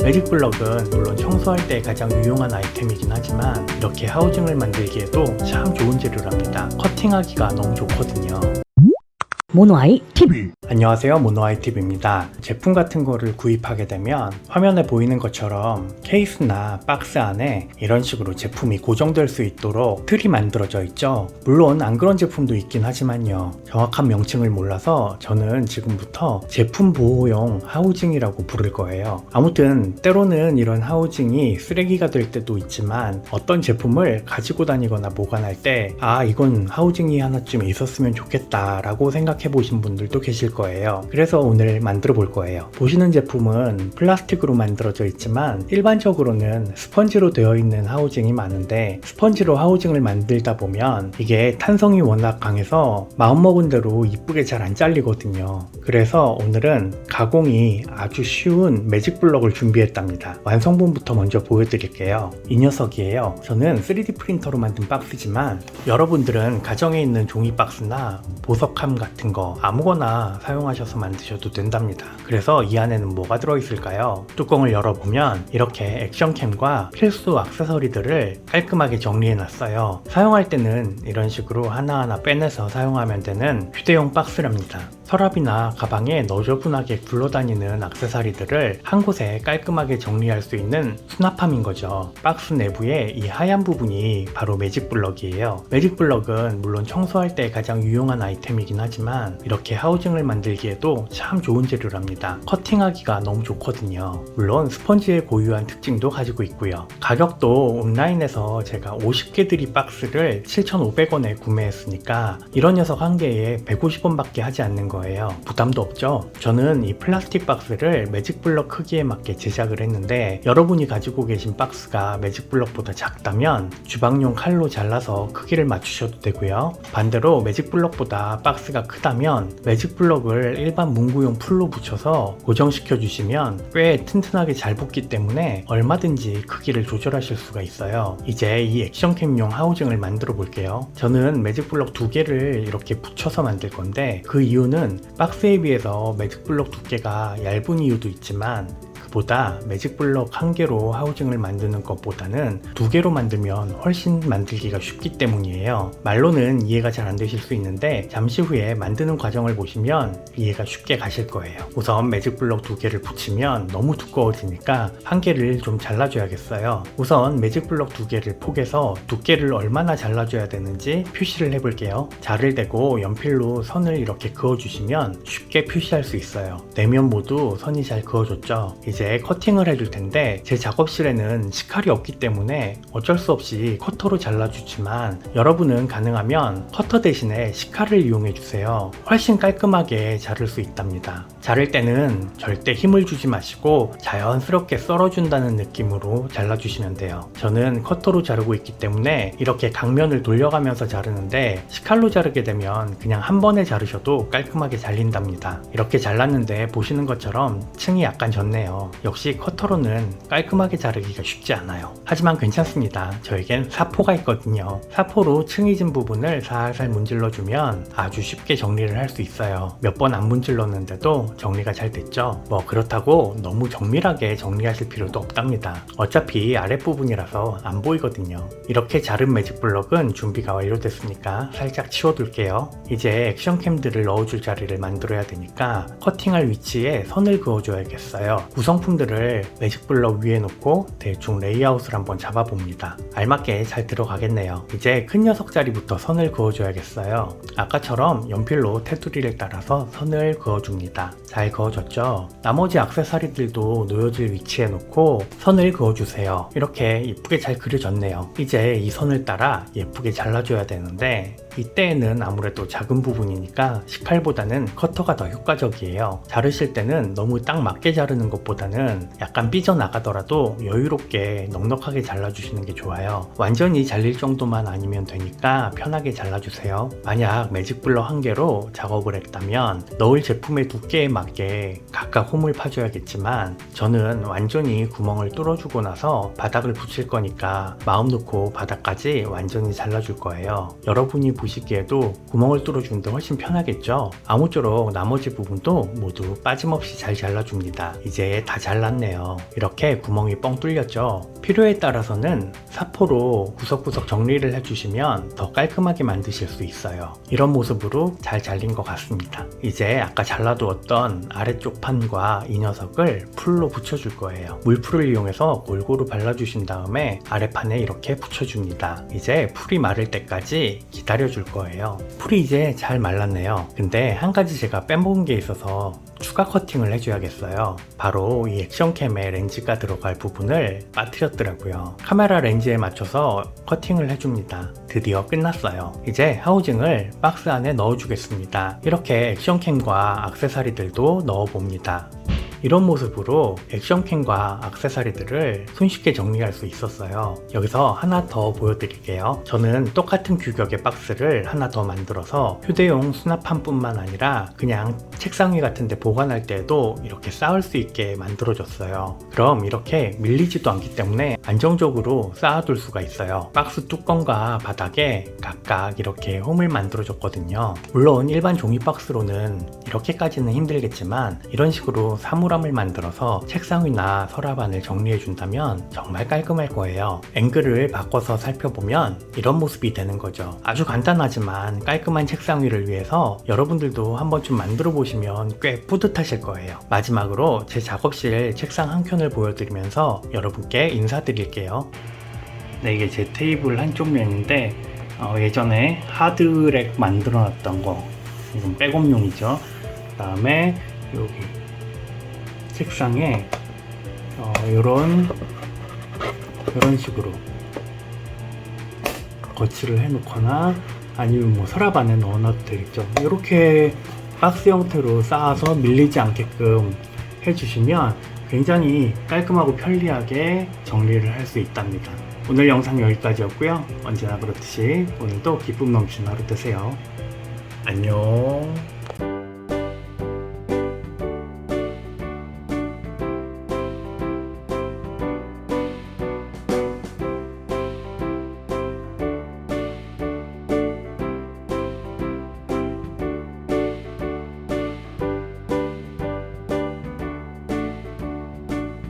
매직블럭은 물론 청소할 때 가장 유용한 아이템이긴 하지만 이렇게 하우징을 만들기에도 참 좋은 재료랍니다. 커팅하기가 너무 좋거든요. 모노아이 TV. 안녕하세요, 모노아이팁입니다. 제품 같은 거를 구입하게 되면 화면에 보이는 것처럼 케이스나 박스 안에 이런 식으로 제품이 고정될 수 있도록 틀이 만들어져 있죠. 물론 안 그런 제품도 있긴 하지만요, 정확한 명칭을 몰라서 저는 지금부터 제품 보호용 하우징이라고 부를 거예요. 아무튼 때로는 이런 하우징이 쓰레기가 될 때도 있지만 어떤 제품을 가지고 다니거나 보관할 때 이건 하우징이 하나쯤 있었으면 좋겠다 라고 생각해 보신 분들도 계실 거예요. 그래서 오늘 만들어 볼 거예요. 보시는 제품은 플라스틱으로 만들어져 있지만 일반적으로는 스펀지로 되어 있는 하우징이 많은데, 스펀지로 하우징을 만들다 보면 이게 탄성이 워낙 강해서 마음먹은 대로 이쁘게 잘 안 잘리거든요. 그래서 오늘은 가공이 아주 쉬운 매직블럭을 준비했답니다. 완성본부터 먼저 보여드릴게요. 이 녀석이에요. 저는 3D 프린터로 만든 박스지만 여러분들은 가정에 있는 종이 박스나 보석함 같은 거 아무거나 사용하셔서 만드셔도 된답니다. 그래서 이 안에는 뭐가 들어있을까요? 뚜껑을 열어보면 이렇게 액션캠과 필수 액세서리들을 깔끔하게 정리해놨어요. 사용할 때는 이런 식으로 하나하나 빼내서 사용하면 되는 휴대용 박스랍니다. 서랍이나 가방에 너저분하게 굴러다니는 액세서리들을 한 곳에 깔끔하게 정리할 수 있는 수납함인 거죠. 박스 내부에 이 하얀 부분이 바로 매직블럭이에요. 매직블럭은 물론 청소할 때 가장 유용한 아이템이긴 하지만 이렇게 하우징을 만들기에도 참 좋은 재료랍니다. 커팅하기가 너무 좋거든요. 물론 스펀지의 고유한 특징도 가지고 있고요. 가격도 온라인에서 제가 50개들이 박스를 7,500원에 구매했으니까 이런 녀석 한 개에 150원 밖에 하지 않는 거예요. 부담도 없죠? 저는 이 플라스틱 박스를 매직블럭 크기에 맞게 제작을 했는데, 여러분이 가지고 계신 박스가 매직블럭보다 작다면 주방용 칼로 잘라서 크기를 맞추셔도 되고요. 반대로 매직블럭보다 박스가 크다면 매직블럭을 일반 문구용 풀로 붙여서 고정시켜 주시면 꽤 튼튼하게 잘 붙기 때문에 얼마든지 크기를 조절하실 수가 있어요. 이제 이 액션캠용 하우징을 만들어 볼게요. 저는 매직블럭 2개를 이렇게 붙여서 만들 건데, 그 이유는 박스에 비해서 매직블럭 두께가 얇은 이유도 있지만 보다 매직블럭 한 개로 하우징을 만드는 것보다는 2개로 만들면 훨씬 만들기가 쉽기 때문이에요. 말로는 이해가 잘 안 되실 수 있는데 잠시 후에 만드는 과정을 보시면 이해가 쉽게 가실 거예요. 우선 매직블럭 2개를 붙이면 너무 두꺼워지니까 한 개를 좀 잘라줘야겠어요. 우선 매직블럭 2개를 포개서 두께를 얼마나 잘라줘야 되는지 표시를 해볼게요. 자를 대고 연필로 선을 이렇게 그어주시면 쉽게 표시할 수 있어요. 내면 모두 선이 잘 그어졌죠? 이제 커팅을 해줄 텐데, 제 작업실에는 식칼이 없기 때문에 어쩔 수 없이 커터로 잘라주지만 여러분은 가능하면 커터 대신에 식칼을 이용해 주세요. 훨씬 깔끔하게 자를 수 있답니다. 자를 때는 절대 힘을 주지 마시고 자연스럽게 썰어준다는 느낌으로 잘라주시면 돼요. 저는 커터로 자르고 있기 때문에 이렇게 각면을 돌려가면서 자르는데, 식칼로 자르게 되면 그냥 한 번에 자르셔도 깔끔하게 잘린답니다. 이렇게 잘랐는데 보시는 것처럼 층이 약간 졌네요. 역시 커터로는 깔끔하게 자르기가 쉽지 않아요. 하지만 괜찮습니다. 저에겐 사포가 있거든요. 사포로 층이 진 부분을 살살 문질러주면 아주 쉽게 정리를 할 수 있어요. 몇 번 안 문질렀는데도 정리가 잘 됐죠. 뭐 그렇다고 너무 정밀하게 정리하실 필요도 없답니다. 어차피 아랫부분이라서 안 보이거든요. 이렇게 자른 매직블럭은 준비가 완료됐으니까 살짝 치워둘게요. 이제 액션캠들을 넣어줄 자리를 만들어야 되니까 커팅할 위치에 선을 그어줘야겠어요. 구성품들을 매직블럭 위에 놓고 대충 레이아웃을 한번 잡아봅니다. 알맞게 잘 들어가겠네요. 이제 큰 녀석 자리부터 선을 그어줘야겠어요. 아까처럼 연필로 테두리를 따라서 선을 그어줍니다. 잘 그어졌죠? 나머지 액세서리들도 놓여질 위치에 놓고 선을 그어주세요. 이렇게 예쁘게 잘 그려졌네요. 이제 이 선을 따라 예쁘게 잘라줘야 되는데, 이때에는 아무래도 작은 부분이니까 식칼보다는 커터가 더 효과적이에요. 자르실 때는 너무 딱 맞게 자르는 것보다는 약간 삐져나가더라도 여유롭게 넉넉하게 잘라주시는 게 좋아요. 완전히 잘릴 정도만 아니면 되니까 편하게 잘라주세요. 만약 매직블럭 한 개로 작업을 했다면 넣을 제품의 두께에 맞게 각각 홈을 파줘야겠지만, 저는 완전히 구멍을 뚫어주고 나서 바닥을 붙일 거니까 마음 놓고 바닥까지 완전히 잘라줄 거예요. 여러분이 보시기에도 구멍을 뚫어주는데 훨씬 편하겠죠. 아무쪼록 나머지 부분도 모두 빠짐없이 잘 잘라줍니다. 이제 다 잘랐네요. 이렇게 구멍이 뻥 뚫렸죠. 필요에 따라서는 사포로 구석구석 정리를 해주시면 더 깔끔하게 만드실 수 있어요. 이런 모습으로 잘 잘린 것 같습니다. 이제 아까 잘라두었던 아래쪽 판과 이 녀석을 풀로 붙여줄 거예요. 물풀을 이용해서 골고루 발라주신 다음에 아래판에 이렇게 붙여줍니다. 이제 풀이 마를 때까지 기다려줄 거예요. 풀이 이제 잘 말랐네요. 근데 한 가지 제가 빼먹은 게 있어서 추가 커팅을 해줘야겠어요. 바로 이 액션캠에 렌즈가 들어갈 부분을 빠뜨렸더라고요. 카메라 렌즈에 맞춰서 커팅을 해줍니다. 드디어 끝났어요. 이제 하우징을 박스 안에 넣어주겠습니다. 이렇게 액션캠과 액세서리들도 넣어봅니다. 이런 모습으로 액션캠과 액세서리들을 손쉽게 정리할 수 있었어요. 여기서 하나 더 보여드릴게요. 저는 똑같은 규격의 박스를 하나 더 만들어서 휴대용 수납함 뿐만 아니라 그냥 책상 위 같은 데 보관할 때에도 이렇게 쌓을 수 있게 만들어줬어요. 그럼 이렇게 밀리지도 않기 때문에 안정적으로 쌓아둘 수가 있어요. 박스 뚜껑과 바닥에 각각 이렇게 홈을 만들어줬거든요. 물론 일반 종이 박스로는 이렇게까지는 힘들겠지만 이런 식으로 사물함을 만들어서 책상 위나 서랍 안을 정리해 준다면 정말 깔끔할 거예요. 앵글을 바꿔서 살펴보면 이런 모습이 되는 거죠. 아주 간단하지만 깔끔한 책상 위를 위해서 여러분들도 한 번쯤 만들어 보시면 꽤 뿌듯하실 거예요. 마지막으로 제 작업실 책상 한 켠을 보여드리면서 여러분께 인사드릴게요. 네, 이게 제 테이블 한쪽 면인데 예전에 하드랙 만들어 놨던 거, 이건 백업용이죠. 그 다음에 여기 책상에 이런 식으로 거치를 해 놓거나 아니면 뭐 서랍 안에 넣어 놔도 되겠죠. 이렇게 박스 형태로 쌓아서 밀리지 않게끔 해주시면 굉장히 깔끔하고 편리하게 정리를 할 수 있답니다. 오늘 영상 여기까지였고요. 언제나 그렇듯이 오늘도 기쁨 넘치는 하루 되세요. 안녕.